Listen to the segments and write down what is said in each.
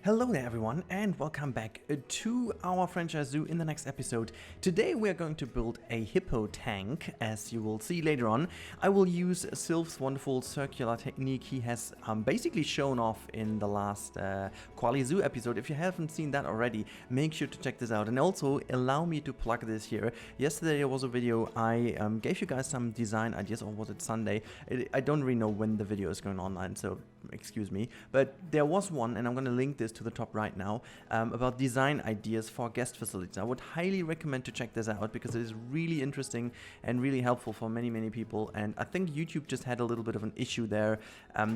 Hello there everyone and welcome back to our franchise zoo in the next episode. Today we are going to build a hippo tank, as you will see later on. I will use Sylph's wonderful circular technique he has basically shown off in the last Quali Zoo episode. If you haven't seen that already, make sure to check this out, and also allow me to plug this here. Yesterday there was a video, I gave you guys some design ideas, or was it Sunday? I don't really know when the video is going online, so excuse me, but there was one, and I'm going to link this to the top right now, about design ideas for guest facilities. I would highly recommend to check this out because it is really interesting and really helpful for many people, and I think YouTube just had a little bit of an issue there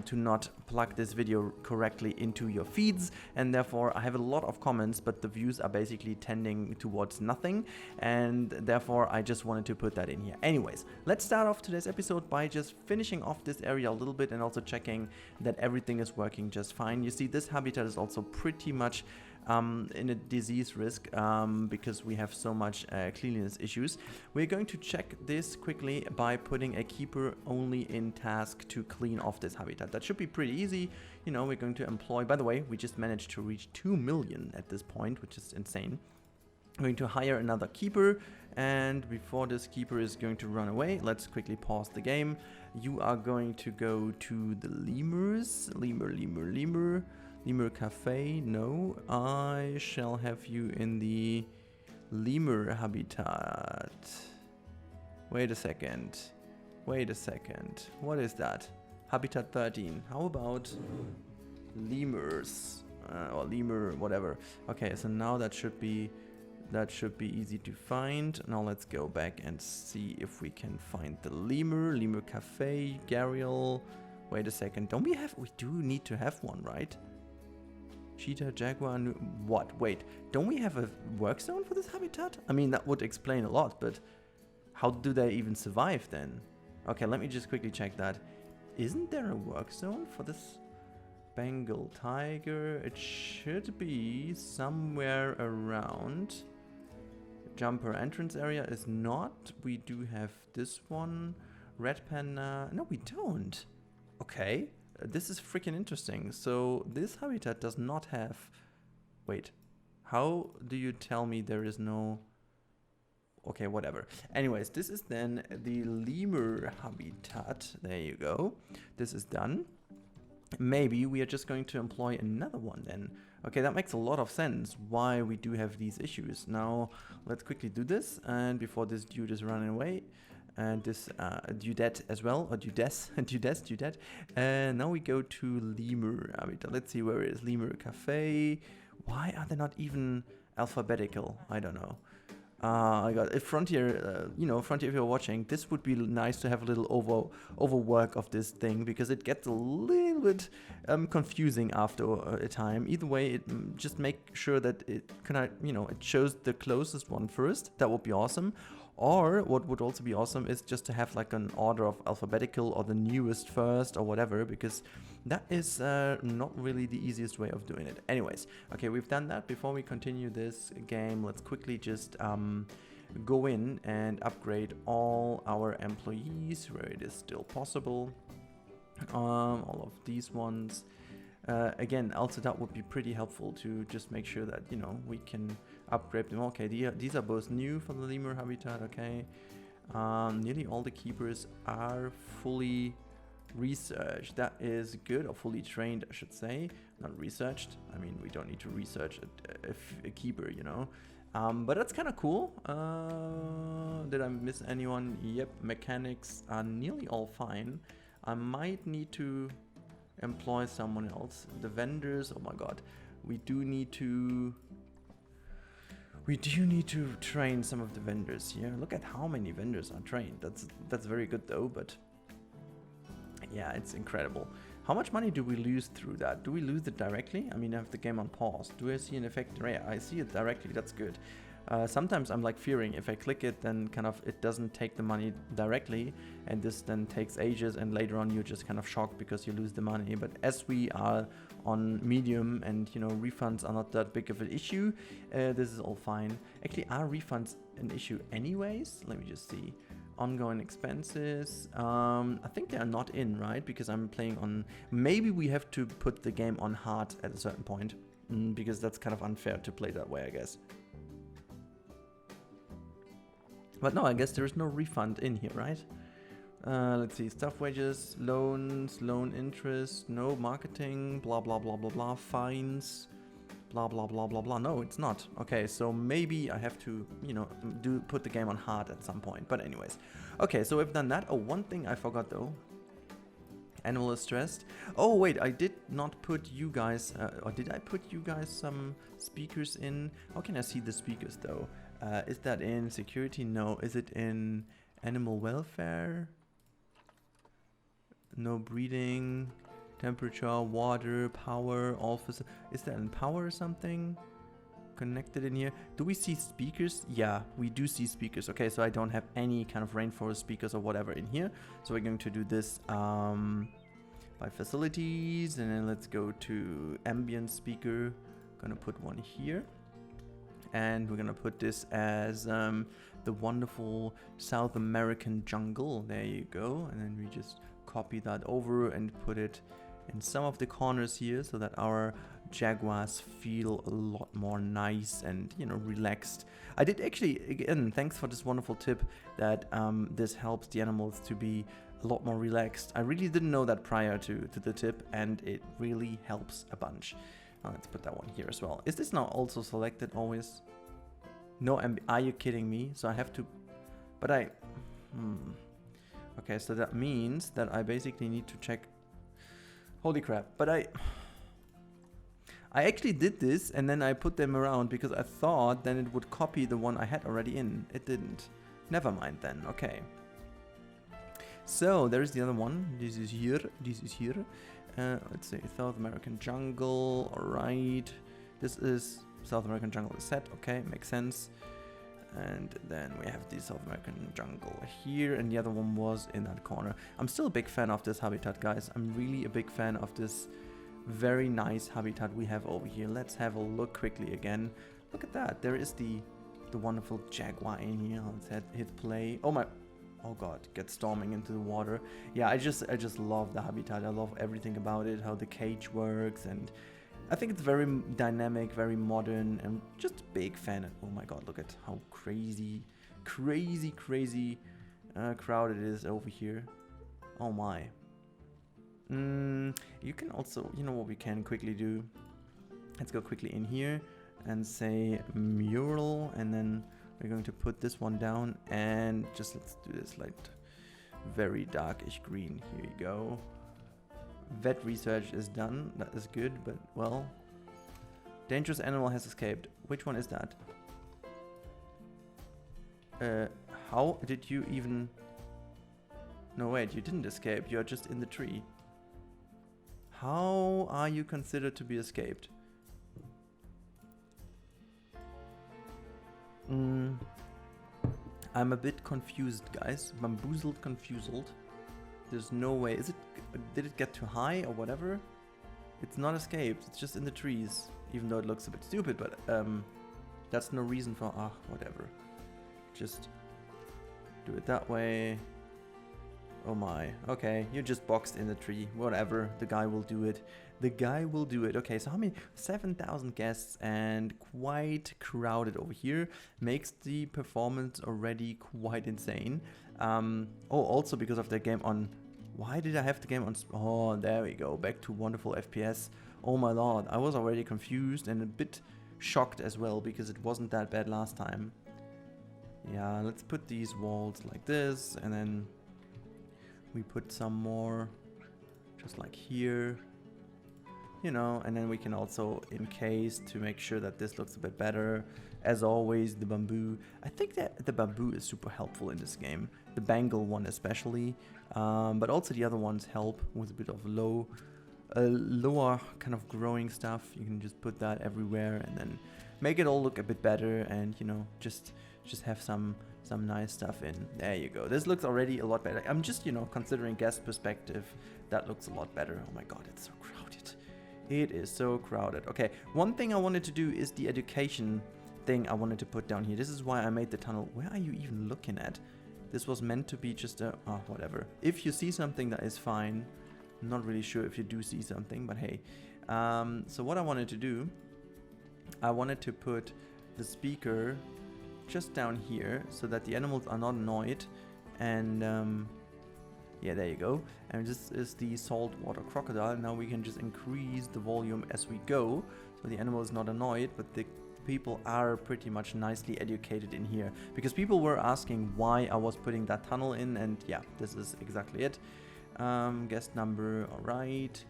to not plug this video correctly into your feeds, and therefore I have a lot of comments, but the views are basically tending towards nothing, and therefore I just wanted to put that in here. Anyways, let's start off today's episode by just finishing off this area a little bit and also checking that everything is working just fine. You see, this habitat is also pretty much in a disease risk because we have so much cleanliness issues. We're going to check this quickly by putting a keeper only in task to clean off this habitat. That should be pretty easy. You know, we're going to employ, by the way, we just managed to reach 2 million at this point, which is insane. I'm going to hire another keeper, and before this keeper is going to run away, let's quickly pause the game. You are going to go to the lemurs. Lemur cafe. No, I shall have you in the lemur habitat. Wait a second. What is that? Habitat 13. How about lemurs? Or lemur, whatever. Okay, so now that should be easy to find. Now let's go back and see if we can find the lemur cafe, Gariel. Wait a second, we do need to have one, right? Cheetah, Jaguar, what? Wait, don't we have a work zone for this habitat? I mean, that would explain a lot, but how do they even survive then? Okay, let me just quickly check that. Isn't there a work zone for this Bengal Tiger? It should be somewhere around. Jumper entrance area is not. We do have this one. Red Panda. No, we don't. Okay. This is freaking interesting. So this habitat does not have... Wait. How do you tell me there is no... Okay, whatever. Anyways, this is then the lemur habitat. There you go. This is done. Maybe we are just going to employ another one then. Okay, that makes a lot of sense why we do have these issues. Now, let's quickly do this. And before this dude is running away, and this dudette as well, or dudette. And now we go to lemur habitat. Let's see where it is. Lemur cafe. Why are they not even alphabetical? I don't know. I got Frontier, Frontier, if you're watching, this would be nice to have a little overwork of this thing, because it gets a little bit confusing after a time. Either way, just make sure that it it shows the closest one first. That would be awesome. Or what would also be awesome is just to have like an order of alphabetical, or the newest first, or whatever, because that is not really the easiest way of doing it. Anyways, okay, we've done that. Before we continue this game, let's quickly just go in and upgrade all our employees where it is still possible. All of these ones. Again, also that would be pretty helpful to just make sure that, we can upgrade them. Okay, these are both new for the lemur habitat, okay. Nearly all the keepers are fully researched. That is good, or fully trained, I should say. Not researched. I mean, we don't need to research a keeper, but that's kind of cool. Did I miss anyone? Yep, mechanics are nearly all fine. I might need to employ someone else. The vendors, oh my god, we do need to train some of the vendors here. Look at how many vendors are trained. That's very good though, but yeah, it's incredible. How much money do we lose through that? Do we lose it directly? I mean, I have the game on pause. Do I see an effect? Yeah, I see it directly. That's good. Sometimes I'm like fearing if I click it, then kind of it doesn't take the money directly, and this then takes ages, and later on you're just kind of shocked because you lose the money. But as we are on medium, and refunds are not that big of an issue, this is all fine. Actually, are refunds an issue anyways? Let me just see. Ongoing expenses, I think they are not in, right? Because I'm playing on, maybe we have to put the game on hard at a certain point. because that's kind of unfair to play that way, I guess. But no, I guess there's no refund in here, right? Let's see, staff wages, loans, loan interest, no marketing, blah, blah, blah, blah, blah, fines, blah, blah, blah, blah, blah. No, it's not. Okay, so maybe I have to, you know, put the game on hard at some point. But anyways, okay, so we've done that. Oh, one thing I forgot though. Animal is stressed. Oh, wait, I did not put you guys, or did I put you guys some speakers in? How can I see the speakers though? Is that in security? No. Is it in animal welfare? No breeding, temperature, water, power, all. Is that in power or something? Connected in here. Do we see speakers? Yeah, we do see speakers. Okay, so I don't have any kind of rainforest speakers or whatever in here. So we're going to do this by facilities, and then let's go to ambient speaker. Gonna put one here. And we're gonna put this as the wonderful South American jungle. There you go. And then we just copy that over and put it in some of the corners here so that our jaguars feel a lot more nice and, you know, relaxed. I did actually, again, thanks for this wonderful tip that this helps the animals to be a lot more relaxed. I really didn't know that prior to the tip, and it really helps a bunch. Let's put that one here as well. Is this now also selected always? No, are you kidding me? So I have to, but okay, so that means that I basically need to check. Holy crap, but I actually did this and then I put them around because I thought then it would copy the one I had already in. It didn't. Never mind then, okay. So there's the other one. This is here, this is here. Let's say South American jungle, alright. This is South American jungle is set, okay, makes sense. And then we have the South American jungle here, and the other one was in that corner. I'm still a big fan of this habitat, guys. I'm really a big fan of this very nice habitat we have over here. Let's have a look quickly again. Look at that, there is the wonderful jaguar in here. Let's hit play. Oh my, oh god, get storming into the water. Yeah, I just love the habitat. I love everything about it, how the cage works, and I think it's very dynamic, very modern, and just a big fan. Oh my god, look at how crazy crowded it is over here. Oh my. You can also, you know what we can quickly do? Let's go quickly in here and say mural, and then we're going to put this one down, and just let's do this like very darkish green. Here you go. Vet research is done. That is good, but well, dangerous animal has escaped. Which one is that? How did you even? No, wait, you didn't escape. You're just in the tree. How are you considered to be escaped? I'm a bit confused, guys. Bamboozled, confused. There's no way. Is it? Did it get too high or whatever? It's not escaped. It's just in the trees. Even though it looks a bit stupid, but that's no reason for whatever. Just do it that way. Oh my. Okay, you just boxed in the tree. Whatever. The guy will do it. The guy will do it. Okay, so how many? 7,000 guests and quite crowded over here. Makes the performance already quite insane. Oh, also because of the game on... Why did I have the game on... Oh, there we go. Back to wonderful FPS. Oh my lord. I was already confused and a bit shocked as well because it wasn't that bad last time. Yeah, let's put these walls like this, and then we put some more just like here. You know, and then we can also encase to make sure that this looks a bit better. As always, the bamboo. I think that the bamboo is super helpful in this game. The Bengal one especially. But also the other ones help with a bit of lower kind of growing stuff. You can just put that everywhere and then make it all look a bit better, and you know, just have some nice stuff in. There you go. This looks already a lot better. I'm just, you know, considering guest perspective, that looks a lot better. Oh my god, it's so crowded. It is so crowded. Okay, one thing I wanted to do is the education thing I wanted to put down here. This is why I made the tunnel. Where are you even looking at? This was meant to be just a... Oh, whatever. If you see something, that is fine. I'm not really sure if you do see something, but hey. So what I wanted to do I wanted to put the speaker just down here so that the animals are not annoyed. And yeah, there you go. And this is the saltwater crocodile. Now we can just increase the volume as we go, so the animal is not annoyed, but the people are pretty much nicely educated in here, because people were asking why I was putting that tunnel in, and yeah, this is exactly it. Guest number, alright.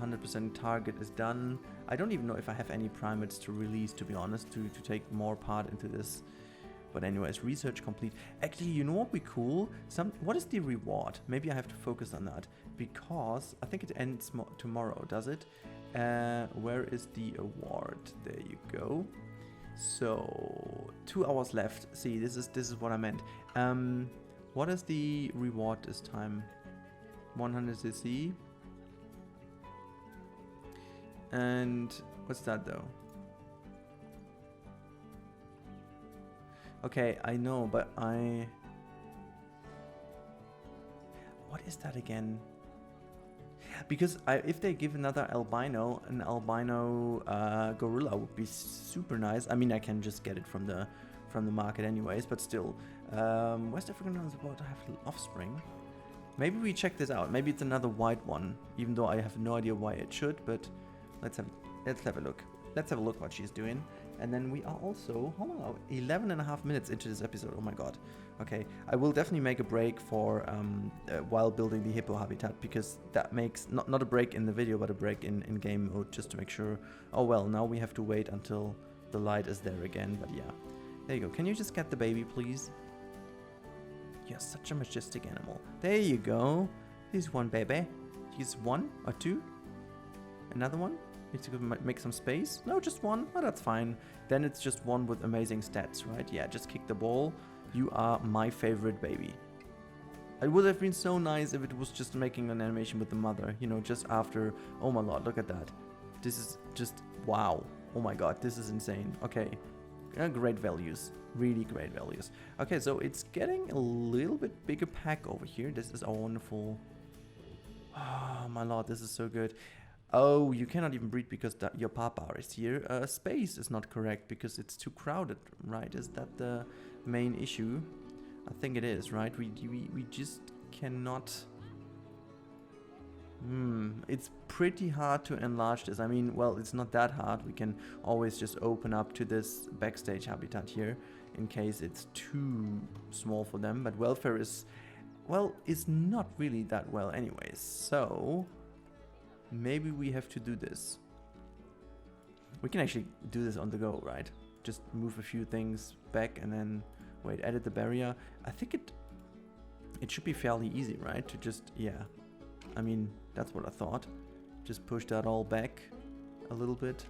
100% target is done. I don't even know if I have any primates to release, to be honest, to take more part into this. But anyways, research complete. Actually, you know what would be cool? What is the reward? Maybe I have to focus on that, because I think it ends tomorrow, does it? Where is the award? There you go. So 2 hours left. See, this is what I meant. What is the reward this time? 100 cc. And what's that though? Okay, I know, but what is that again? Because if they give another albino, an albino gorilla would be super nice. I mean, I can just get it from the market anyways, but still. West African is about to have offspring. Maybe we check this out. Maybe it's another white one, even though I have no idea why it should, but let's have a look. Let's have a look what she's doing. And then we are also, 11 and a half minutes into this episode. Oh my god. Okay, I will definitely make a break for while building the hippo habitat, because that makes not a break in the video, but a break in game mode, just to make sure. Oh well, now we have to wait until the light is there again, but yeah. There you go. Can you just get the baby, please? You're such a majestic animal. There you go. Here's one baby. Here's one or two. Another one. Need to make some space. No, just one. Oh, that's fine. Then it's just one with amazing stats, right? Yeah, just kick the ball. You are my favorite baby. It would have been so nice if it was just making an animation with the mother, you know, just after. Oh my lord, look at that. This is just wow. Oh my god, this is insane. Okay, great values. Really great values. Okay, so it's getting a little bit bigger pack over here. This is a wonderful. Oh my lord, this is so good. Oh, you cannot even breed because your papa is here. Space is not correct because it's too crowded, right? Is that the main issue? I think it is, right? We just cannot. It's pretty hard to enlarge this. I mean, well, it's not that hard. We can always just open up to this backstage habitat here in case it's too small for them. But welfare is, well, it's not really that well anyways. So maybe we have to do this. We can actually do this on the go, right? Just move a few things back and then wait, edit the barrier. I think it should be fairly easy, right? To just, yeah. I mean, that's what I thought. Just push that all back a little bit.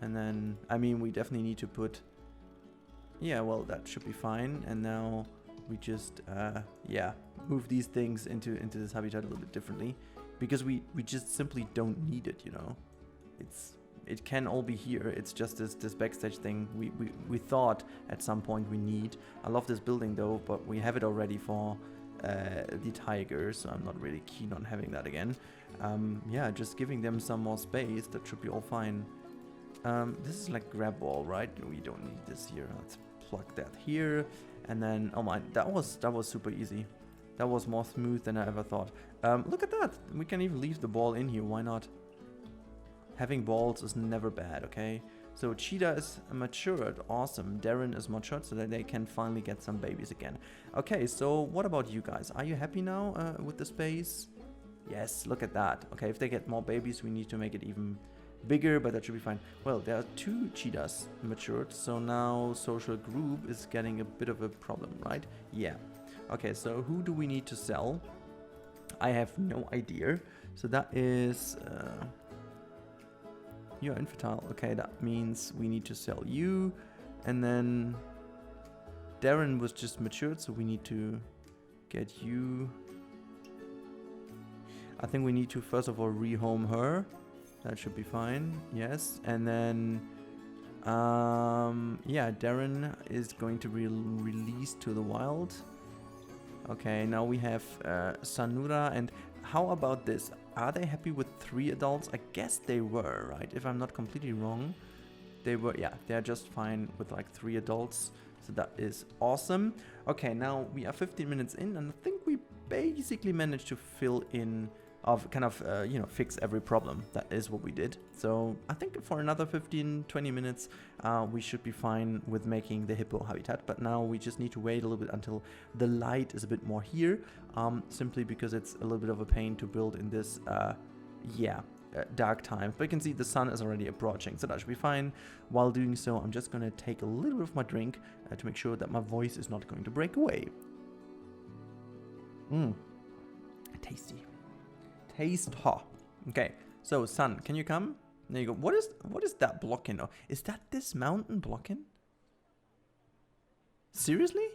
And then, I mean, we definitely need to put, yeah, well, that should be fine. And now we just, yeah, move these things into this habitat a little bit differently. Because we just simply don't need it, you know. It can all be here. It's just this backstage thing we thought at some point we need. I love this building though, but we have it already for the tigers, so I'm not really keen on having that again. Yeah, just giving them some more space, that should be all fine. This is like grab ball, right? We don't need this here. Let's plug that here, and then oh my, that was super easy. That was more smooth than I ever thought. Look at that. We can even leave the ball in here. Why not? Having balls is never bad, okay? So Cheetah is matured. Awesome. Darren is matured so that they can finally get some babies again. Okay, so what about you guys? Are you happy now with the space? Yes, look at that. Okay, if they get more babies, we need to make it even bigger, but that should be fine. Well, there are 2 cheetahs matured, so now social group is getting a bit of a problem, right? Yeah. Okay, so who do we need to sell? I have no idea. So that is you're infertile. Okay, that means we need to sell you. And then Darren was just matured, so we need to get you. I think we need to first of all rehome her. That should be fine. Yes. And then yeah, Darren is going to be released to the wild. Okay, now we have Sanura, and how about this? Are they happy with 3 adults? I guess they were, right? If I'm not completely wrong. they're just fine with like 3 adults. So that is awesome. Okay, now we are 15 minutes in, and I think we basically managed to fill in fix every problem. That is what we did. So I think for another 15-20 minutes we should be fine with making the hippo habitat, but now we just need to wait a little bit until the light is a bit more here, simply because it's a little bit of a pain to build in this dark time. But you can see the sun is already approaching, so that should be fine. While doing so, I'm just going to take a little bit of my drink to make sure that my voice is not going to break away. Tasty. Taste ha. Okay, so sun, can you come? There you go. What is that blocking? Oh, is that this mountain blocking? Seriously?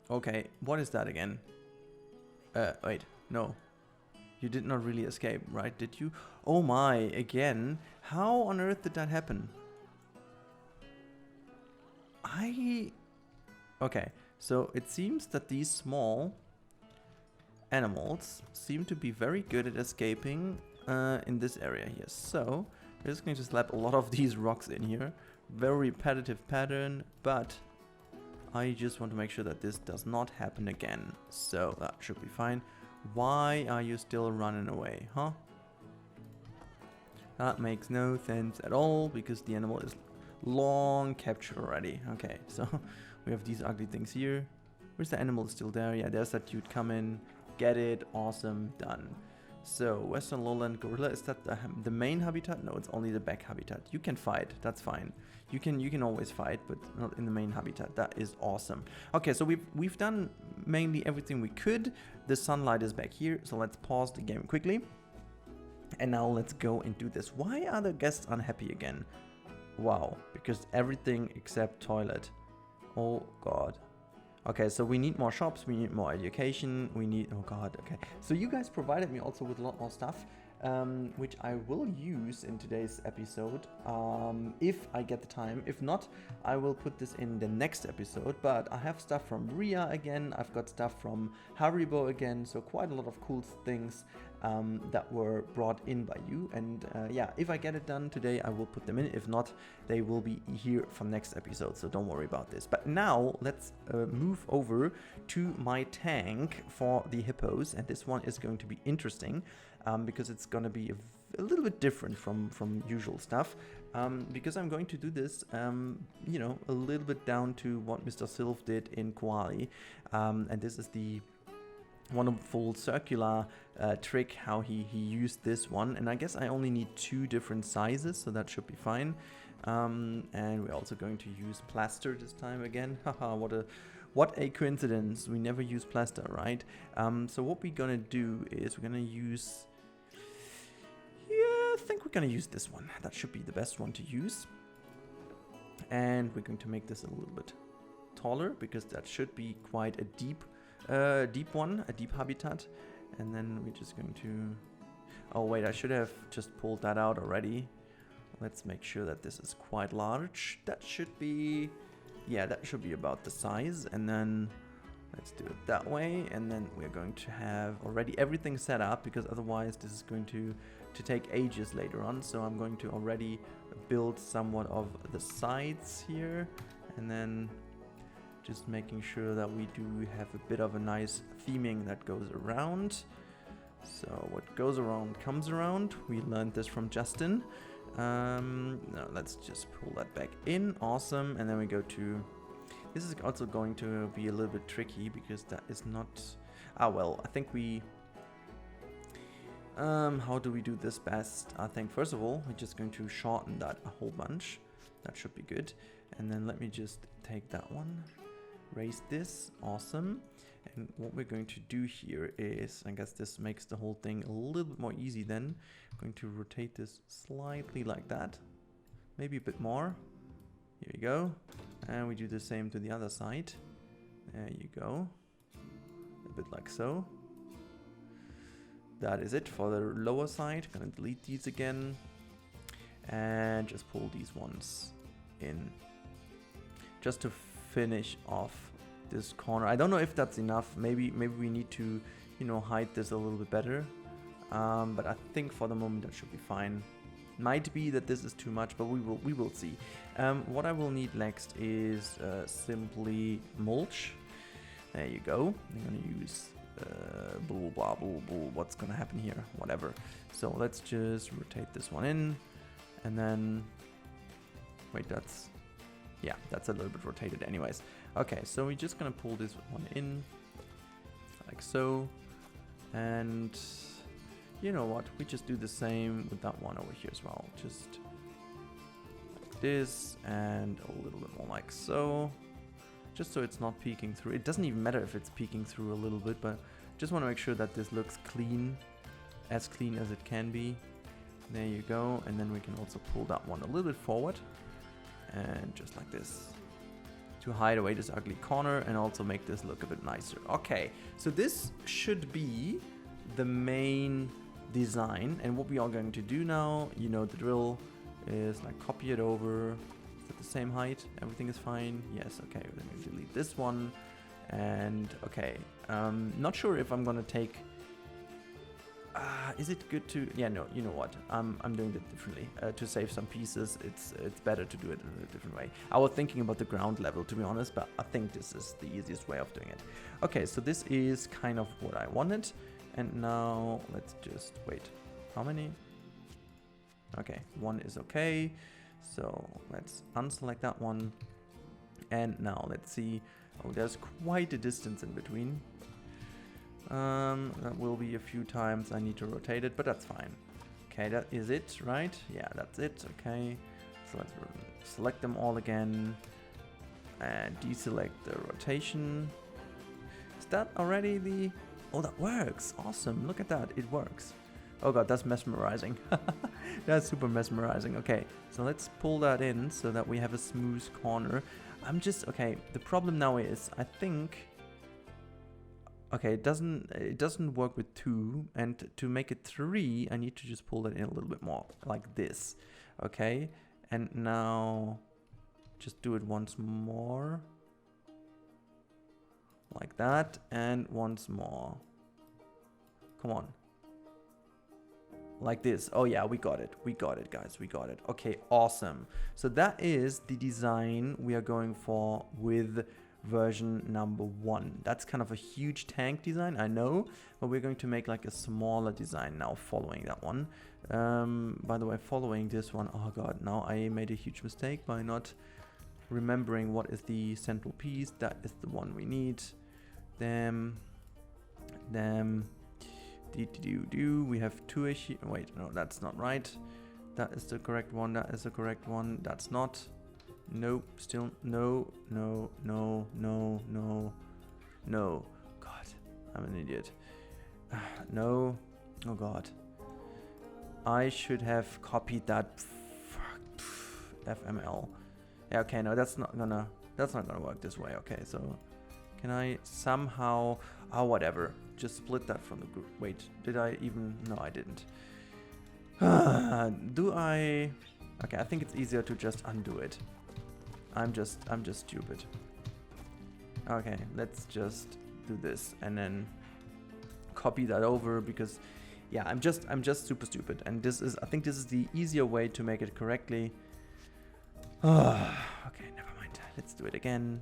Okay, what is that again? Wait, no. You did not really escape, right? Did you? Oh my, again. How on earth did that happen? Okay, so it seems that these small animals seem to be very good at escaping in this area here. So we're just going to slap a lot of these rocks in here. Very repetitive pattern, but I just want to make sure that this does not happen again. So that should be fine. Why are you still running away, huh? That makes no sense at all, because the animal is long captured already. Okay, so we have these ugly things here. Where's the animal? Still there? Yeah, there's that dude. Come in, get it, awesome, done. So western lowland gorilla, is that the main habitat? No, it's only the back habitat. You can fight, that's fine. You can always fight, but not in the main habitat. That is awesome. Okay, so we've done mainly everything we could. The sunlight is back here, so let's pause the game quickly. And now let's go and do this. Why are the guests unhappy again? Wow, because everything except toilet. Oh god. Okay, so we need more shops, we need more education, we need... Oh god, okay. So you guys provided me also with a lot more stuff, which I will use in today's episode, if I get the time. If not, I will put this in the next episode. But I have stuff from Ria again, I've got stuff from Haribo again, so quite a lot of cool things that were brought in by you. And yeah, if I get it done today, I will put them in. If not, they will be here for next episode, so don't worry about this. But now let's move over to my tank for the hippos, and this one is going to be interesting because it's going to be a little bit different from usual stuff, because I'm going to do this you know, a little bit down to what Mr. Sylv did in Koali, and this is the wonderful circular trick how he used this one. And I guess I only need 2 different sizes, so that should be fine. And we're also going to use plaster this time again. Haha, what a coincidence. We never use plaster, right? So what we're gonna do is we're gonna use, I think we're gonna use this one. That should be the best one to use. And we're going to make this a little bit taller, because that should be quite a deep one, a deep habitat. And then we're just going to... Oh wait, I should have just pulled that out already. Let's make sure that this is quite large. That should be... Yeah, that should be about the size. And then let's do it that way. And then we're going to have already everything set up, because otherwise this is going to take ages later on. So I'm going to already build somewhat of the sides here. And then just making sure that we do have a bit of a nice theming that goes around. So what goes around comes around. We learned this from Justin. No, let's just pull that back in. Awesome. And then we go to... This is also going to be a little bit tricky, because that is not... well, I think we... how do we do this best? I think first of all, we're just going to shorten that a whole bunch. That should be good. And then let me just take that one. Raise this. Awesome. And what we're going to do here is, I guess this makes the whole thing a little bit more easy then. I'm going to rotate this slightly like that. Maybe a bit more. Here we go. And we do the same to the other side. There you go. A bit like so. That is it for the lower side. Gonna delete these again. And just pull these ones in. Just to finish off this corner. I don't know if that's enough. Maybe we need to, you know, hide this a little bit better. But I think for the moment that should be fine. Might be that this is too much, but we will see. What I will need next is simply mulch. There you go. I'm gonna use blah blah blah blah. What's gonna happen here? Whatever. So let's just rotate this one in, and then wait. That's a little bit rotated, anyways. Okay, so we're just gonna pull this one in like so, and you know what? We just do the same with that one over here as well. Just like this, and a little bit more like so. Just so it's not peeking through. It doesn't even matter if it's peeking through a little bit, but just want to make sure that this looks clean as it can be. There you go. And then we can also pull that one a little bit forward. And just like this. To hide away this ugly corner and also make this look a bit nicer. Okay, so this should be the main design. And what we are going to do now, you know the drill, is like copy it over. At the same height, everything is fine. Yes, okay, let me delete this one. And okay, not sure if I'm gonna take is it good to, yeah, no, you know what, I'm doing it differently. To save some pieces, it's better to do it in a different way. I was thinking about the ground level, to be honest, but I think this is the easiest way of doing it. Okay, so this is kind of what I wanted, and now let's just wait. How many? Okay, one is okay. So let's unselect that one, and now let's see. Oh, there's quite a distance in between. That will be a few times I need to rotate it, but that's fine. Okay, that is it, right? Yeah, that's it. Okay, so let's select them all again and deselect the rotation. Is that already the... Oh, that works. Awesome. Look at that. It works. Oh god, that's mesmerizing. That's super mesmerizing. Okay, so let's pull that in so that we have a smooth corner. Okay, the problem now is, I think... Okay, it doesn't work with 2, and to make it 3, I need to just pull that in a little bit more, like this. Okay, and now just do it once more. Like that, and once more. Come on. Like this. Oh yeah, we got it. We got it, guys. We got it. Okay, awesome. So that is the design we are going for with version number 1. That's kind of a huge tank design, I know, but we're going to make like a smaller design now following that one. By the way, following this one, oh god, now I made a huge mistake by not remembering what is the central piece. That is the one we need. Them. We have 2 issues. Wait, no, that's not right. That is the correct one. That is the correct one. That's not. Nope. Still no. God, I'm an idiot. No. Oh god. I should have copied that. FML. Yeah. Okay. No, that's not gonna work this way. Okay. So, can I somehow? Oh, whatever. Just split that from the group. Wait, did I even? No, I didn't. Do I? Okay, I think it's easier to just undo it. I'm just stupid. Okay, let's just do this and then copy that over, because yeah, I'm just super stupid, and I think this is the easier way to make it correctly. Okay, never mind. Let's do it again.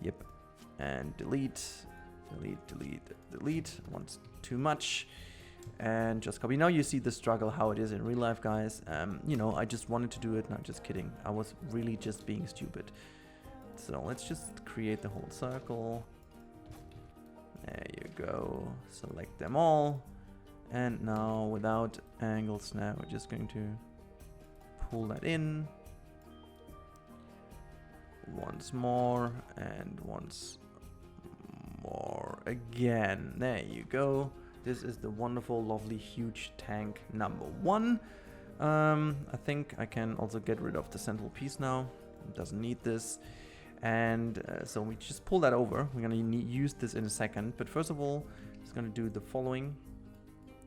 Yep, and delete. Once too much, and just copy. Now you see the struggle, how it is in real life, guys. You know, I just wanted to do it. No, just kidding. I was really just being stupid. So let's just create the whole circle. There you go. Select them all, and now without angle snap, we're just going to pull that in once more and once more again. There you go. This is the wonderful, lovely, huge tank number 1. I think I can also get rid of the central piece now. It doesn't need this. And so we just pull that over. We're going to use this in a second. But first of all, it's going to do the following.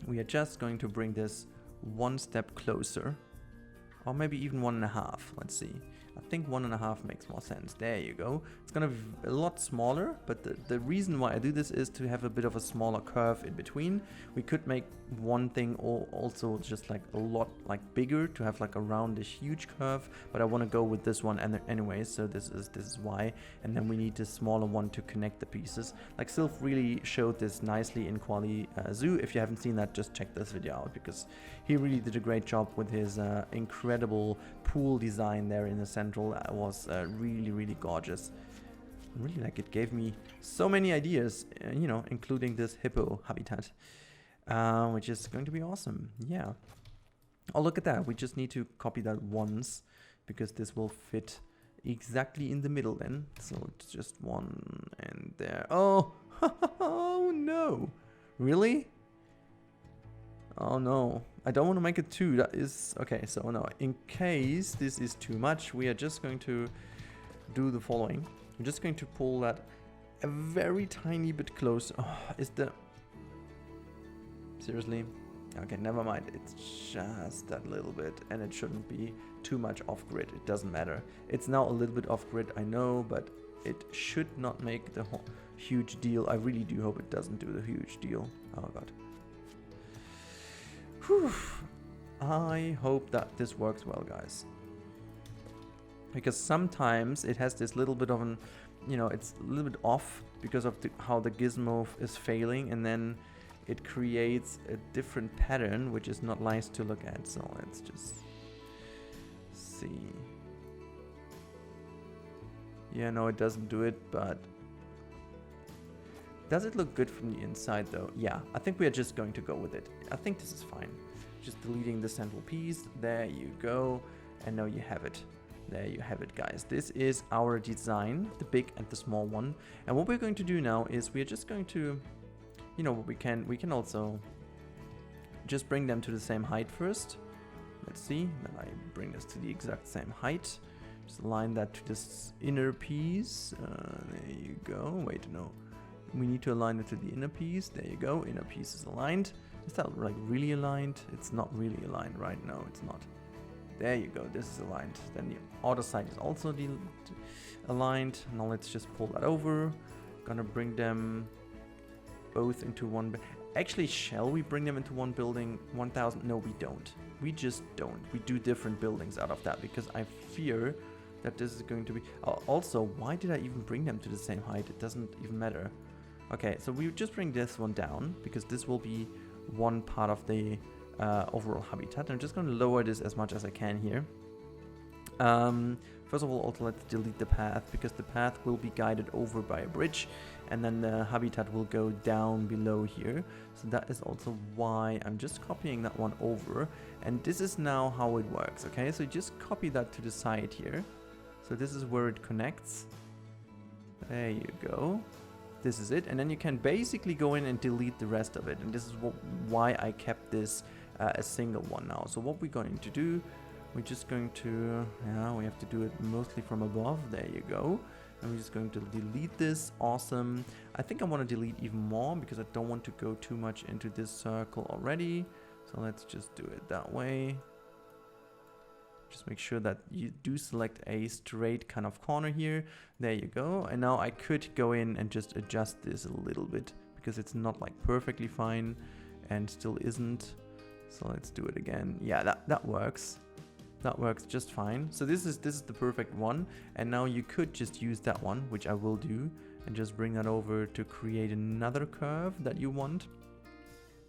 We are just going to bring this 1 step closer. Or maybe even 1.5. Let's see. I think 1.5 makes more sense. There you go. It's gonna be a lot smaller, but the reason why I do this is to have a bit of a smaller curve in between. We could make one thing also just like a lot like bigger to have like a roundish huge curve, but I want to go with this one anyway, so this is why. And then we need this smaller one to connect the pieces. Like Sylph really showed this nicely in Quali Zoo. If you haven't seen that, just check this video out, because he really did a great job with his incredible pool design there in the central. That was really gorgeous. Really, like, it gave me so many ideas, you know, including this hippo habitat, which is going to be awesome. Yeah. Oh, look at that. We just need to copy that once, because this will fit exactly in the middle then. So it's just one and there. Oh, oh no. Really? Oh no, I don't want to make it 2. That is okay. So no, in case this is too much, we are just going to do the following. I'm just going to pull that a very tiny bit close. Oh, is the seriously? Okay, never mind. It's just that little bit, and it shouldn't be too much off grid. It doesn't matter. It's now a little bit off grid, I know, but it should not make the whole huge deal. I really do hope it doesn't do the huge deal. Oh god. Whew. I hope that this works well, guys. Because sometimes it has this little bit of an, you know, it's a little bit off because of how the gizmo is failing, and then it creates a different pattern, which is not nice to look at. So let's just see. Yeah, no, it doesn't do it, but does it look good from the inside though? Yeah, I think we are just going to go with it. I think this is fine. Just deleting the central piece. There you go. And now you have it. There you have it, guys. This is our design, the big and the small one. And what we're going to do now is we're just going to, you know, we can also just bring them to the same height first. Let's see. Then I bring this to the exact same height. Just align that to this inner piece. There you go. Wait, no. We need to align it to the inner piece. There you go. Inner piece is aligned. Is that like really aligned? It's not really aligned, right? No, it's not. There you go. This is aligned. Then the outer side is also aligned. Now let's just pull that over. Gonna bring them both into one. Actually, shall we bring them into one building? 1000? No, we don't. We just don't. We do different buildings out of that, because I fear that this is going to be... also, why did I even bring them to the same height? It doesn't even matter. Okay, so we just bring this one down, because this will be one part of the overall habitat. I'm just going to lower this as much as I can here. First of all, also let's delete the path, because the path will be guided over by a bridge, and then the habitat will go down below here. So that is also why I'm just copying that one over. And this is now how it works, okay? So just copy that to the side here. So this is where it connects. There you go. This is it, and then you can basically go in and delete the rest of it, and this is why I kept this a single one now. So what we're going to do, we're just going to, yeah, we have to do it mostly from above. There you go. And we're just going to delete this. Awesome. I think I want to delete even more, because I don't want to go too much into this circle already. So let's just do it that way. Just make sure that you do select a straight kind of corner here. There you go. And now I could go in and just adjust this a little bit, because it's not like perfectly fine and still isn't. So let's do it again. Yeah, that works. That works just fine. So this is the perfect one. And now you could just use that one, which I will do, and just bring that over to create another curve that you want.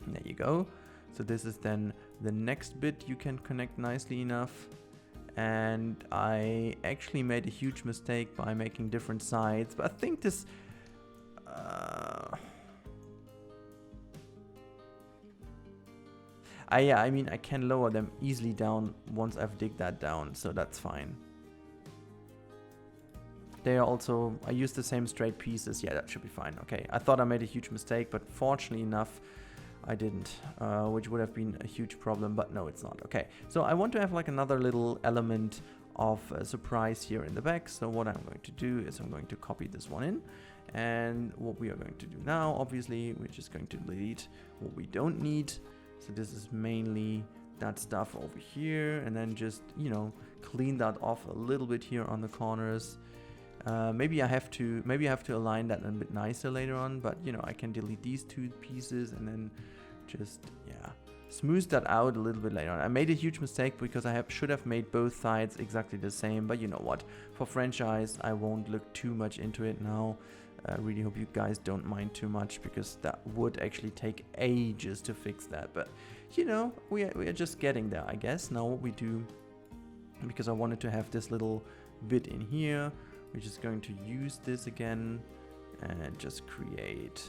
And there you go. So this is then the next bit you can connect nicely enough. And I actually made a huge mistake by making different sides, but I think this yeah, I mean, I can lower them easily down once I've digged that down, so that's fine. They are also, I used the same straight pieces. Yeah, that should be fine. Okay, I thought I made a huge mistake, but fortunately enough I didn't, which would have been a huge problem, but no, it's not. Okay, so I want to have like another little element of surprise here in the back. So what I'm going to do is I'm going to copy this one in, and what we are going to do now, obviously, we're just going to delete what we don't need. So this is mainly that stuff over here, and then just, you know, clean that off a little bit here on the corners. Maybe I have to align that a bit nicer later on, but you know, I can delete these two pieces and then just, yeah, smooth that out a little bit later on. I made a huge mistake because I should have made both sides exactly the same, but you know what, for franchise I won't look too much into it now. I really hope you guys don't mind too much, because that would actually take ages to fix that, but you know, we are just getting there, I guess. Now what we do, because I wanted to have this little bit in here, we're just going to use this again and just create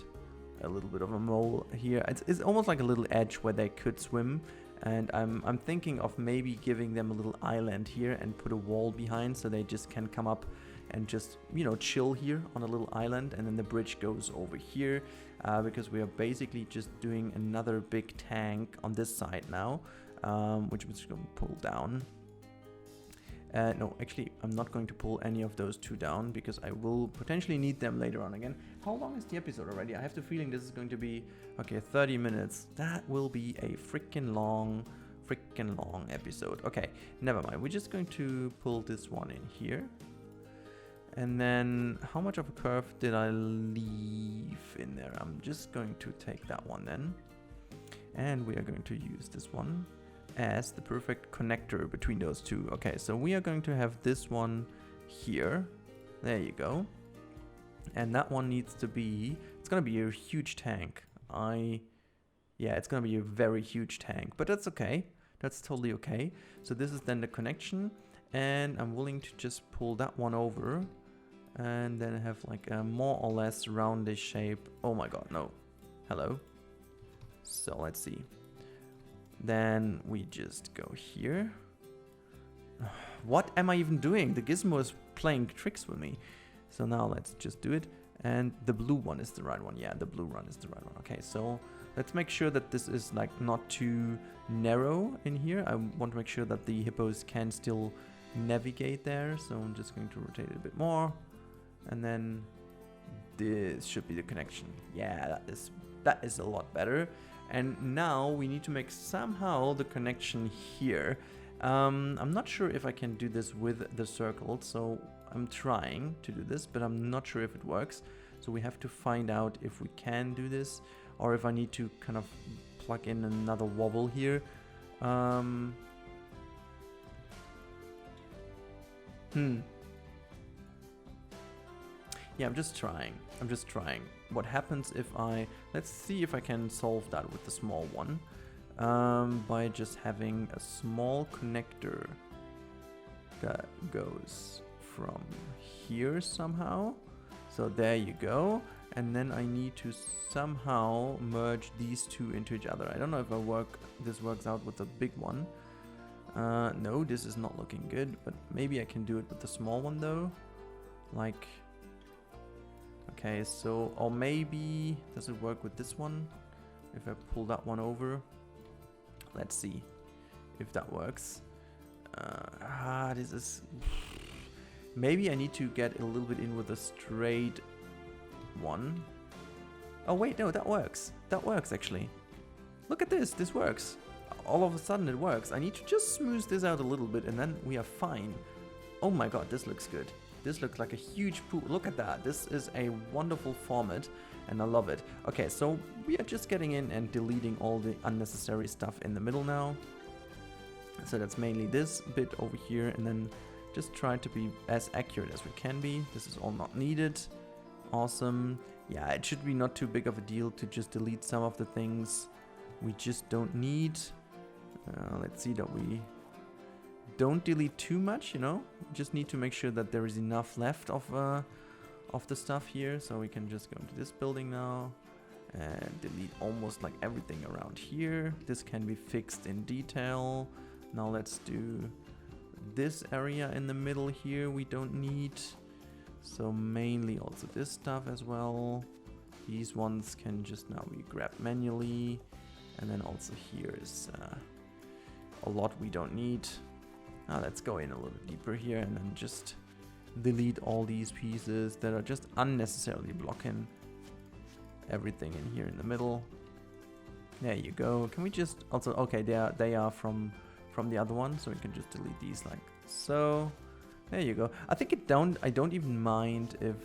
a little bit of a mole here. It's almost like a little edge where they could swim, and I'm thinking of maybe giving them a little island here and put a wall behind so they just can come up and just, you know, chill here on a little island, and then the bridge goes over here, because we are basically just doing another big tank on this side now, which we're just going to pull down. No, actually, I'm not going to pull any of those two down because I will potentially need them later on again. How long is the episode already? I have the feeling this is going to be, okay, 30 minutes. That will be a freaking long episode. Okay, never mind. We're just going to pull this one in here. And then, how much of a curve did I leave in there? I'm just going to take that one then. And we are going to use this one as the perfect connector between those two. Okay, so we are going to have this one here. There you go. And that one needs to be, it's gonna be a huge tank. Yeah, it's gonna be a very huge tank, but that's okay. That's totally okay. So this is then the connection, and I'm willing to just pull that one over and then have like a more or less roundish shape. Oh my god, no. Hello. So let's see. Then we just go here. What am I even doing? The gizmo is playing tricks with me. So now let's just do it. And the blue one is the right one. Yeah, the blue one is the right one. Okay, so let's make sure that this is like not too narrow in here. I want to make sure that the hippos can still navigate there. So I'm just going to rotate it a bit more. And then this should be the connection. Yeah, that is a lot better. And now we need to make somehow the connection here. I'm not sure if I can do this with the circle, so I'm trying to do this, but I'm not sure if it works. So we have to find out if we can do this, or if I need to kind of plug in another wobble here. Yeah, I'm just trying. What happens if let's see if I can solve that with the small one, by just having a small connector that goes from here somehow. So there you go. And then I need to somehow merge these two into each other. I don't know if this works out with the big one. No, this is not looking good, but maybe I can do it with the small one though. Like, okay, so, or maybe, does it work with this one? If I pull that one over, let's see if that works. This is, maybe I need to get a little bit in with a straight one. Oh wait, no, that works. That works actually. Look at this, this works. All of a sudden it works. I need to just smooth this out a little bit and then we are fine. Oh my god, this looks good. This looks like a huge pool. Look at that. This is a wonderful format and I love it. Okay, so we are just getting in and deleting all the unnecessary stuff in the middle now. So that's mainly this bit over here, and then just try to be as accurate as we can be. This is all not needed. Awesome. Yeah, it should be not too big of a deal to just delete some of the things we just don't need. Let's see that we don't delete too much, you know. We just need to make sure that there is enough left of the stuff here. So we can just go into this building now and delete almost like everything around here. This can be fixed in detail. Now let's do this area in the middle here we don't need. So mainly also this stuff as well. These ones can just now be grabbed manually. And then also here is a lot we don't need. Now let's go in a little deeper here and then just delete all these pieces that are just unnecessarily blocking everything in here in the middle. There you go. Can we just also, okay, they are from the other one, so we can just delete these like so. There you go. I think I don't even mind if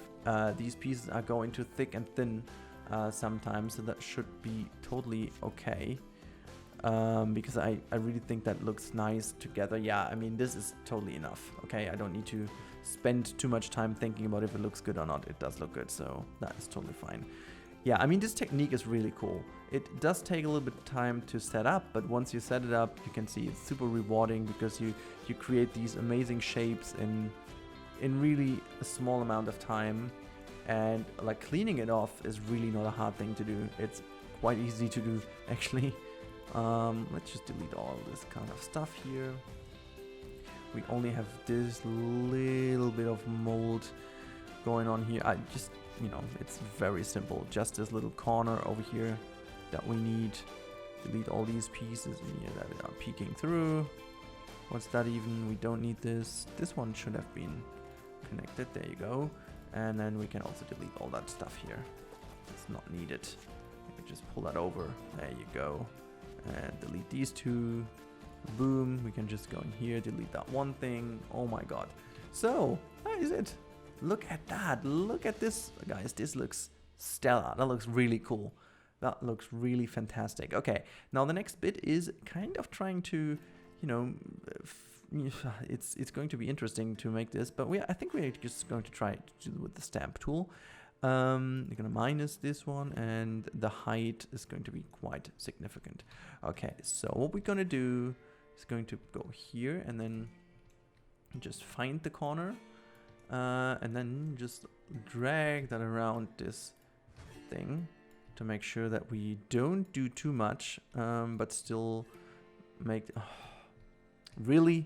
these pieces are going too thick and thin sometimes, so that should be totally okay. Because I really think that looks nice together. Yeah, I mean, this is totally enough. Okay, I don't need to spend too much time thinking about if it looks good or not. It does look good, so that is totally fine. Yeah, I mean, this technique is really cool. It does take a little bit of time to set up, but once you set it up, you can see it's super rewarding because you create these amazing shapes in really a small amount of time. And like cleaning it off is really not a hard thing to do. It's quite easy to do, actually. Let's just delete all this kind of stuff here. We only have this little bit of mold going on here. I just, you know, it's very simple. Just this little corner over here that we need. Delete all these pieces in here that are peeking through. What's that even? We don't need this. This one should have been connected. There you go. And then we can also delete all that stuff here. It's not needed. We can just pull that over. There you go. And delete these two. Boom. We can just go in here, delete that one thing. Oh my god. So, that is it. Look at that. Look at this, guys. This looks stellar. That looks really cool. That looks really fantastic. Okay, now the next bit is kind of trying to, you know, it's going to be interesting to make this, but I think we're just going to try to do with the stamp tool. You're gonna minus this one, and the height is going to be quite significant. Okay, so what we're gonna do is going to go here and then just find the corner, and then just drag that around this thing to make sure that we don't do too much, but still make... Really?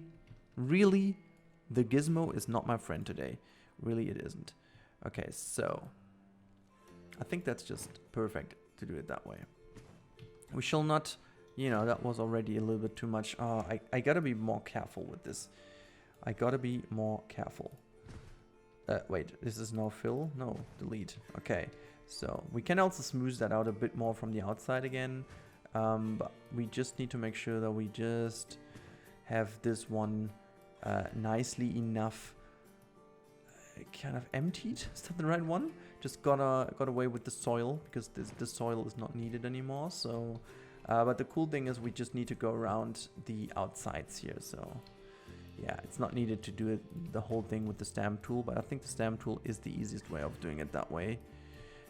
The gizmo is not my friend today. Really, it isn't. Okay, so I think that's just perfect to do it that way. We shall not, you know, that was already a little bit too much. Oh, I gotta be more careful with this. I gotta be more careful. Wait, this is no fill? No, delete. Okay, so we can also smooth that out a bit more from the outside again. But we just need to make sure that we just have this one nicely enough kind of emptied. Is that the right one? Just got away with the soil because the soil is not needed anymore. So, but the cool thing is we just need to go around the outsides here. So yeah, it's not needed to do it the whole thing with the stamp tool, but I think the stamp tool is the easiest way of doing it that way.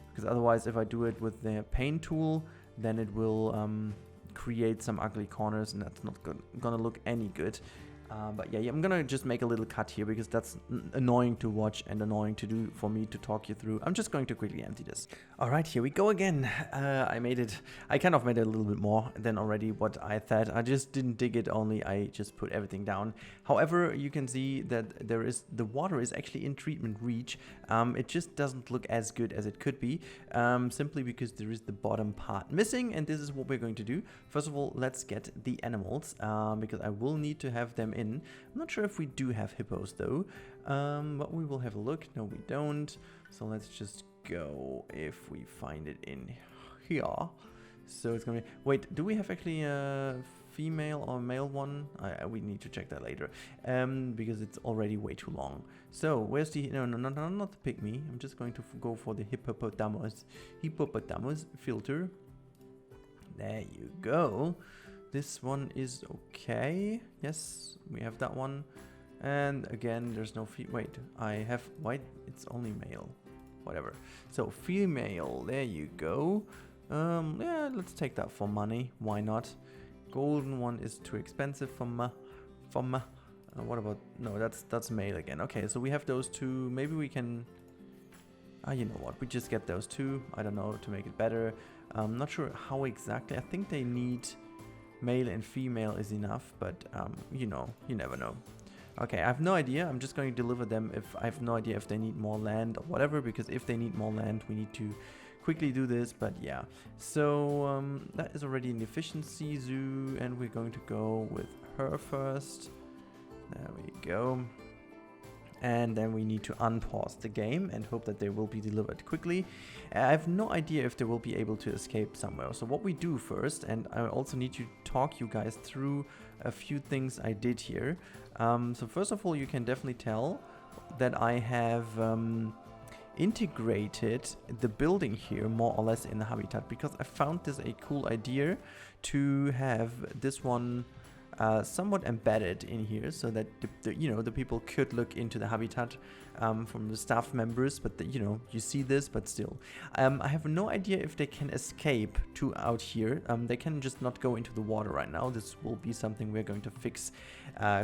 Because otherwise, if I do it with the paint tool, then it will create some ugly corners, and that's not gonna look any good. But yeah, I'm gonna just make a little cut here because that's annoying to watch and annoying to do for me to talk you through. I'm just going to quickly empty this. All right, here we go again. I kind of made it a little bit more than already what I thought. I just didn't dig it only, I just put everything down. However, you can see that the water is actually in treatment reach. It just doesn't look as good as it could be, simply because there is the bottom part missing, and this is what we're going to do. First of all, let's get the animals, because I will need to have them in. I'm not sure if we do have hippos though, but we will have a look. No, we don't. So let's just go if we find it in here. So it's gonna be, wait, do we have actually a female or male one? We need to check that later, because it's already way too long. So where's the, no, not the pygmy. I'm just going to go for the hippopotamus filter. There you go. This one is okay. Yes, we have that one. And again, there's no wait, I have white. It's only male. Whatever. So female. There you go. Yeah, let's take that for money. Why not? Golden one is too expensive for what about? No, that's male again. Okay, so we have those two. Maybe we can. You know what? We just get those two. I don't know, to make it better. I'm not sure how exactly. I think they need. Male and female is enough, but you know, you never know. Okay, I have no idea. I'm just going to deliver them if I have no idea if they need more land or whatever, because if they need more land, we need to quickly do this. But yeah, so that is already an efficiency zoo, and we're going to go with her first. There we go. and then we need to unpause the game and hope that they will be delivered quickly. I have no idea if they will be able to escape somewhere. So what we do first, and I also need to talk you guys through a few things I did here. So first of all, you can definitely tell that I have integrated the building here more or less in the habitat, because I found this a cool idea to have this one somewhat embedded in here, so that the people could look into the habitat from the staff members, but you see this, but still I have no idea if they can escape to out here. They can just not go into the water right now. This will be something we're going to fix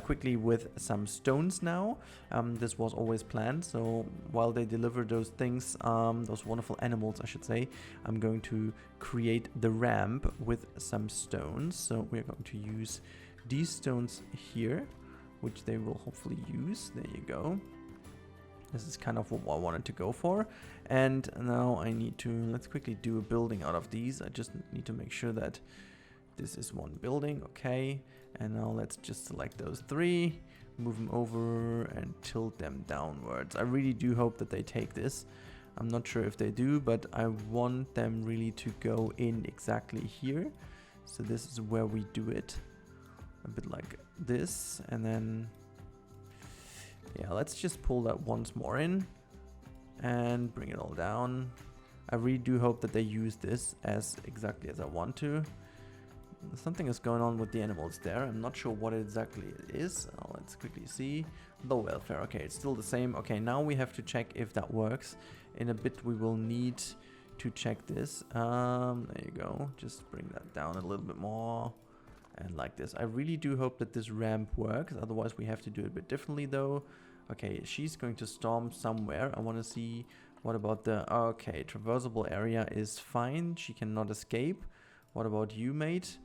quickly with some stones now. This was always planned, so while they deliver those things, those wonderful animals I should say, I'm going to create the ramp with some stones. So we're going to use these stones here, which they will hopefully use. There you go. This is kind of what I wanted to go for. And now I need to, let's quickly do a building out of these. I just need to make sure that this is one building. Okay. And now let's just select those three, move them over and tilt them downwards. I really do hope that they take this. I'm not sure if they do, but I want them really to go in exactly here. So this is where we do it. A bit like this, and then yeah, let's just pull that once more in and bring it all down. I really do hope that they use this as exactly as I want to. Something is going on with the animals there. I'm not sure what exactly it is. Let's quickly see. Low welfare. Okay, it's still the same. Okay, now we have to check if that works. In a bit we will need to check this. There you go. Just bring that down a little bit more. And like this. I really do hope that this ramp works. Otherwise we have to do it a bit differently though. Okay, she's going to storm somewhere. I want to see what about the... Okay, traversable area is fine. She cannot escape. What about you, mate?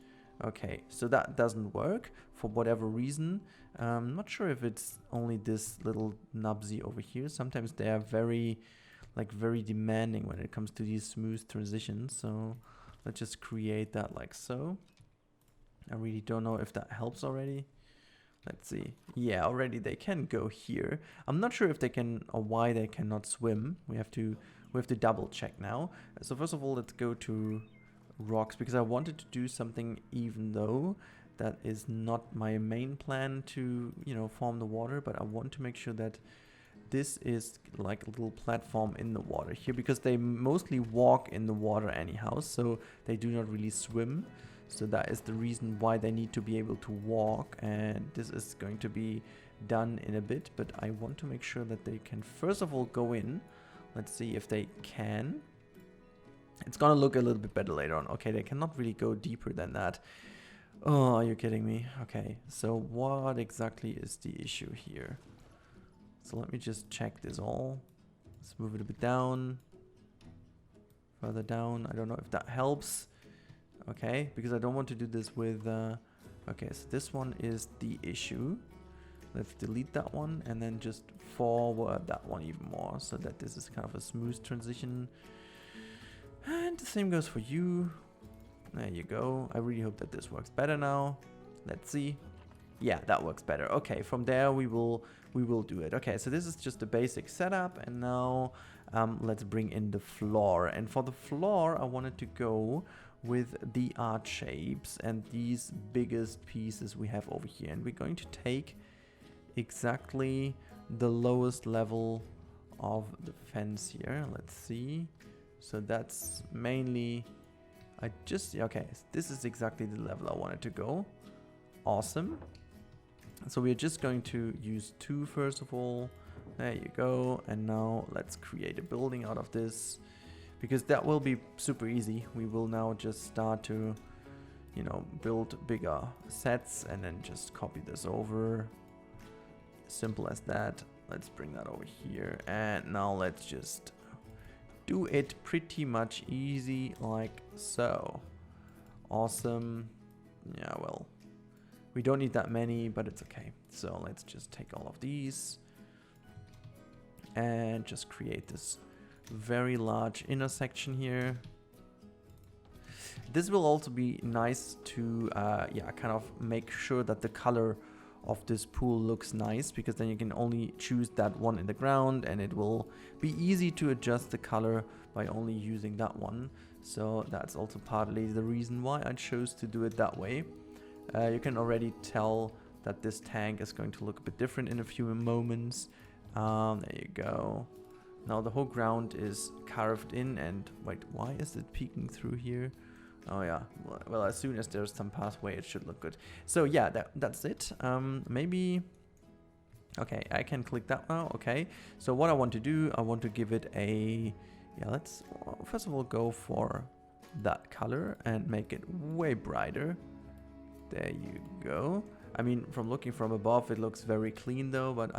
Okay, so that doesn't work for whatever reason. I'm not sure if it's only this little nubsy over here. Sometimes they are very demanding when it comes to these smooth transitions. So let's just create that like so. I really don't know if that helps already. Let's see. Yeah, already they can go here. I'm not sure if they can or why they cannot swim. We have to double check now. So first of all, let's go to rocks, because I wanted to do something, even though that is not my main plan to, form the water, but I want to make sure that this is like a little platform in the water here, because they mostly walk in the water anyhow, so they do not really swim. So that is the reason why they need to be able to walk, and this is going to be done in a bit, but I want to make sure that they can first of all go in. Let's see if they can. It's gonna look a little bit better later on. Okay, they cannot really go deeper than that. Oh, are you kidding me? Okay, so what exactly is the issue here? So let me just check this all. Let's move it a bit down. Further down. I don't know if that helps. Okay, because I don't want to do this with... okay, so this one is the issue. Let's delete that one and then just forward that one even more, so that this is kind of a smooth transition. And the same goes for you. There you go. I really hope that this works better now. Let's see. Yeah, that works better. Okay, from there we will do it. Okay, so this is just the basic setup, and now let's bring in the floor. And for the floor, I wanted to go with the arch shapes and these biggest pieces we have over here, and we're going to take exactly the lowest level of the fence here. Let's see. So that's mainly... okay, this is exactly the level I wanted to go. Awesome. So we're just going to use 2 first of all. There you go. And now let's create a building out of this, because that will be super easy. We will now just start to, build bigger sets and then just copy this over. Simple as that. Let's bring that over here. And now let's just do it pretty much easy like so. Awesome. Yeah, well, we don't need that many, but it's okay. So let's just take all of these and just create this very large intersection here. This will also be nice to kind of make sure that the color of this pool looks nice, because then you can only choose that one in the ground, and it will be easy to adjust the color by only using that one. So that's also partly the reason why I chose to do it that way. You can already tell that this tank is going to look a bit different in a few moments. There you go. Now the whole ground is carved in, and wait, why is it peeking through here? Oh yeah, well, as soon as there's some pathway, it should look good. So yeah, that's it. Maybe, okay, I can click that now. Okay, so what I want to do, I want to give it a, yeah, let's first of all go for that color and make it way brighter. There you go. I mean, from looking from above, it looks very clean though, but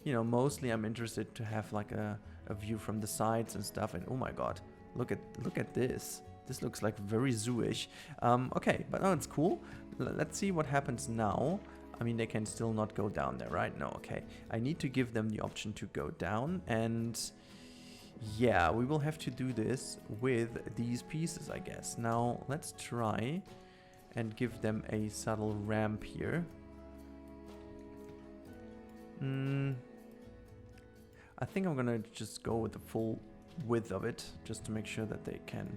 mostly I'm interested to have like a view from the sides and stuff. And oh my god, look at this. This looks like very zoo-ish. Okay, but no, it's cool. Let's see what happens now. I mean, they can still not go down there, right? No, okay. I need to give them the option to go down, and yeah, we will have to do this with these pieces, I guess. Now, let's try and give them a subtle ramp here. I think I'm gonna just go with the full width of it, just to make sure that they can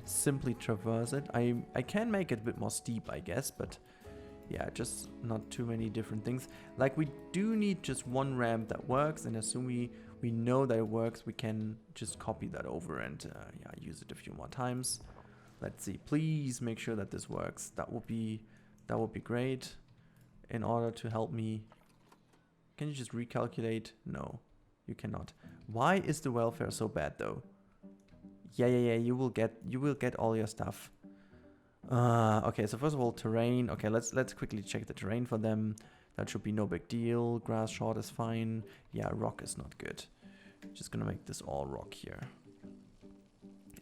simply traverse it. I can make it a bit more steep, I guess, but yeah, just not too many different things. Like, we do need just one ramp that works, and as soon we know that it works, we can just copy that over and yeah, use it a few more times. Let's see, please make sure that this works. That would be great. In order to help me, can you just recalculate? No, you cannot. Why is the welfare so bad though? Yeah, you will get all your stuff. Okay, so first of all, terrain. Okay, let's quickly check the terrain for them. That should be no big deal. Grass short is fine. Yeah, rock is not good. Just gonna make this all rock here.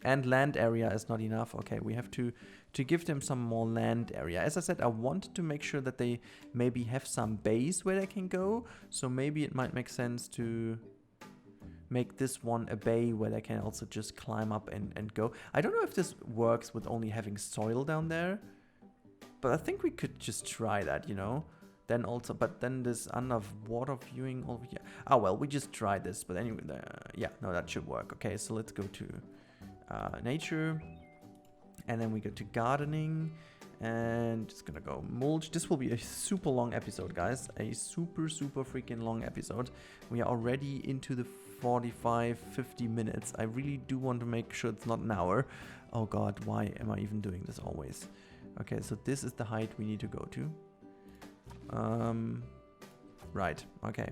And land area is not enough. Okay, we have to give them some more land area. As I said, I wanted to make sure that they maybe have some base where they can go. So maybe it might make sense to make this one a bay where they can also just climb up and go. I don't know if this works with only having soil down there, but I think we could just try that, Then also, but then this underwater viewing over here. Oh well, we just tried this, but anyway, yeah, no, that should work. Okay, so let's go to nature, and then we go to gardening, and just gonna go mulch. This will be a super long episode, guys. A super freaking long episode. We are already into the 45-50 minutes. I really do want to make sure it's not an hour. Oh god, why am I even doing this always? Okay, so this is the height we need to go to. Right, okay.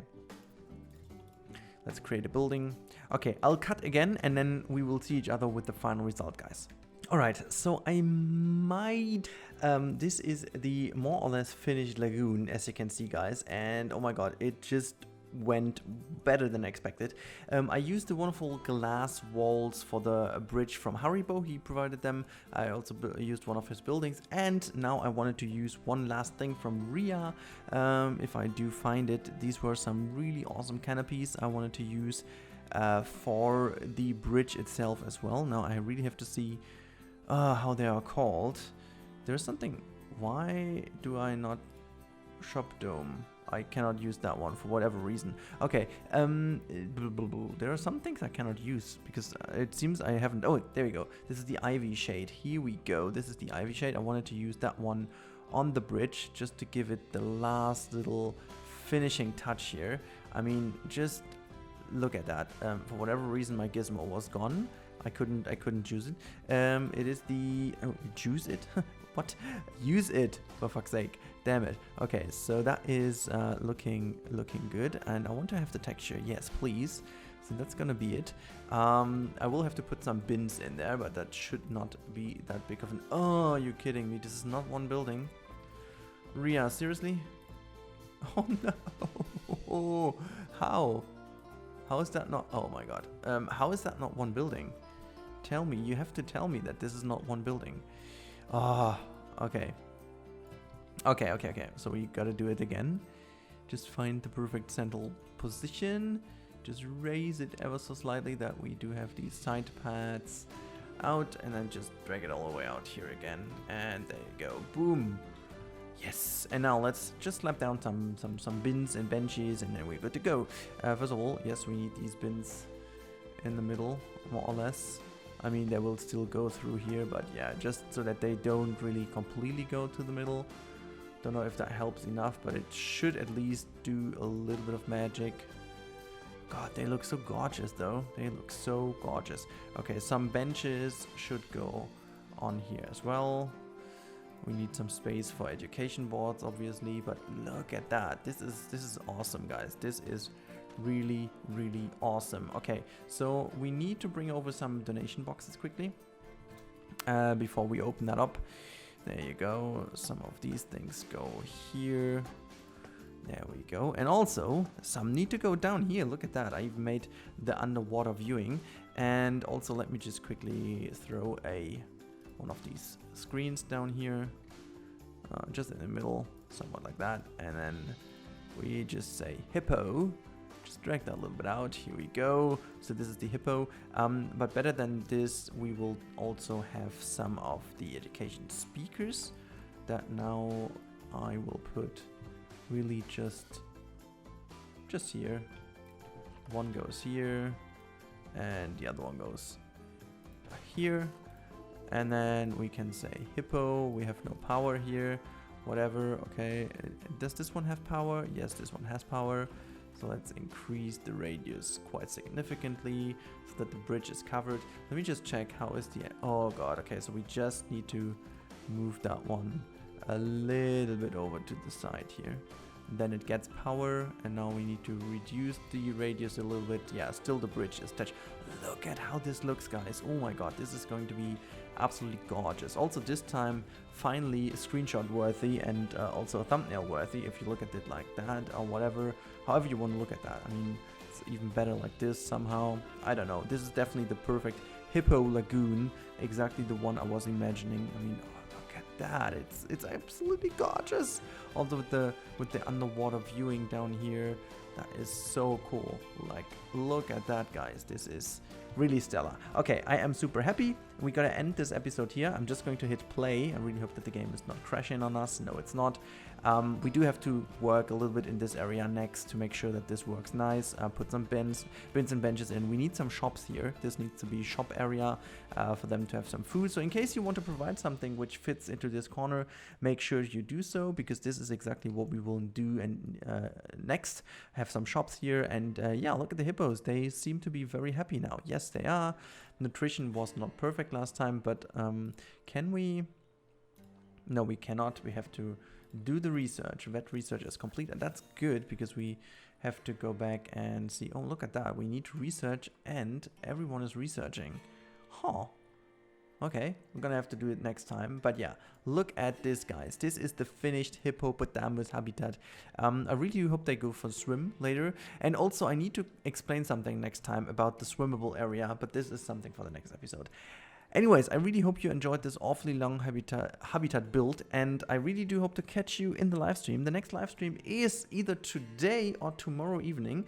Let's create a building. Okay, I'll cut again, and then we will see each other with the final result, guys. Alright, so I might... this is the more or less finished lagoon, as you can see, guys. And oh my god, it just went better than expected. I used the wonderful glass walls for the bridge from Haribo. He provided them. I also used one of his buildings, and now I wanted to use one last thing from Ria. If I do find it, these were some really awesome canopies I wanted to use for the bridge itself as well. Now I really have to see how they are called. There's something. Why do I not shop dome? I cannot use that one for whatever reason. Okay, there are some things I cannot use because it seems I haven't... Oh, there we go. This is the ivy shade. Here we go. This is the ivy shade. I wanted to use that one on the bridge just to give it the last little finishing touch here. I mean, just look at that. For whatever reason, my gizmo was gone. I couldn't use it. It is the... Oh, choose it? What? Use it, for fuck's sake. Damn it. Okay, so that is looking good, and I want to have the texture. Yes, please. So that's gonna be it. I will have to put some bins in there, but that should not be that big of an... Oh, you're kidding me. This is not one building. Ria, seriously? Oh no. How? How is that not... Oh my god. How is that not one building? Tell me. You have to tell me that this is not one building. Ah, okay. Okay. So we gotta do it again. Just find the perfect central position. Just raise it ever so slightly that we do have these side pads out, and then just drag it all the way out here again. And there you go. Boom. Yes. and now let's just slap down some bins and benches, and then we're good to go. First of all, yes, we need these bins in the middle, more or less. I mean, they will still go through here, but yeah, just so that they don't really completely go to the middle. Don't know if that helps enough, but it should at least do a little bit of magic. God, they look so gorgeous though. They look so gorgeous. Okay, some benches should go on here as well. We need some space for education boards, obviously, but look at that. This is awesome, guys. This is really, really awesome. Okay, so we need to bring over some donation boxes quickly before we open that up. There you go. Some of these things go here. There we go. And also, some need to go down here. Look at that. I've made the underwater viewing. And also, let me just quickly throw one of these screens down here. Just in the middle, somewhat like that. And then we just say hippo. Just drag that a little bit out. Here we go. So this is the hippo. But better than this, we will also have some of the education speakers that now I will put really just here. One goes here and the other one goes here, and then we can say hippo. We have no power here, whatever. Okay, does this one have power? Yes, this one has power. So let's increase the radius quite significantly so that the bridge is covered. Let me just check how is the... Oh god, okay, so we just need to move that one a little bit over to the side here. Then it gets power, and now we need to reduce the radius a little bit. Yeah, still the bridge is touched. Look at how this looks, guys. Oh my god, this is going to be absolutely gorgeous. Also this time, finally screenshot worthy, and also thumbnail worthy if you look at it like that or whatever. However you want to look at that. I mean, it's even better like this somehow. I don't know. This is definitely the perfect Hippo Lagoon. Exactly the one I was imagining. I mean, that it's absolutely gorgeous. Also with the underwater viewing down here, that is so cool. Like, look at that, guys. This is really stellar. Okay, I am super happy. We gotta end this episode here. I'm just going to hit play. I really hope that the game is not crashing on us. No, it's not. We do have to work a little bit in this area next to make sure that this works nice. Put some bins and benches in. We need some shops here. This needs to be shop area for them to have some food. So in case you want to provide something which fits into this corner, make sure you do so, because this is exactly what we will do. And next, have some shops here. And yeah, look at the hippos. They seem to be very happy now. Yes, they are. Nutrition was not perfect last time, but can we? No, we cannot. We have to do the research. Vet research is complete, and that's good because we have to go back and see. Oh, look at that. We need to research, and everyone is researching. Huh. Okay, we're gonna have to do it next time. But yeah, look at this, guys. This is the finished hippopotamus habitat. I really hope they go for a swim later. And also, I need to explain something next time about the swimmable area, but this is something for the next episode. Anyways, I really hope you enjoyed this awfully long habitat build, and I really do hope to catch you in the live stream. The next live stream is either today or tomorrow evening.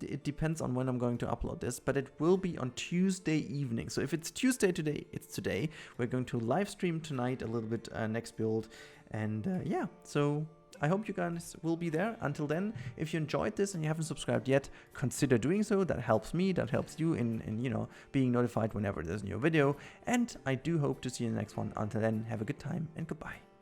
It depends on when I'm going to upload this, but it will be on Tuesday evening. So if it's Tuesday today, it's today. We're going to live stream tonight a little bit next build, and yeah, so I hope you guys will be there. Until then, if you enjoyed this and you haven't subscribed yet, consider doing so. That helps me, that helps you in you know, being notified whenever there's a new video. And I do hope to see you in the next one. Until then, have a good time and goodbye.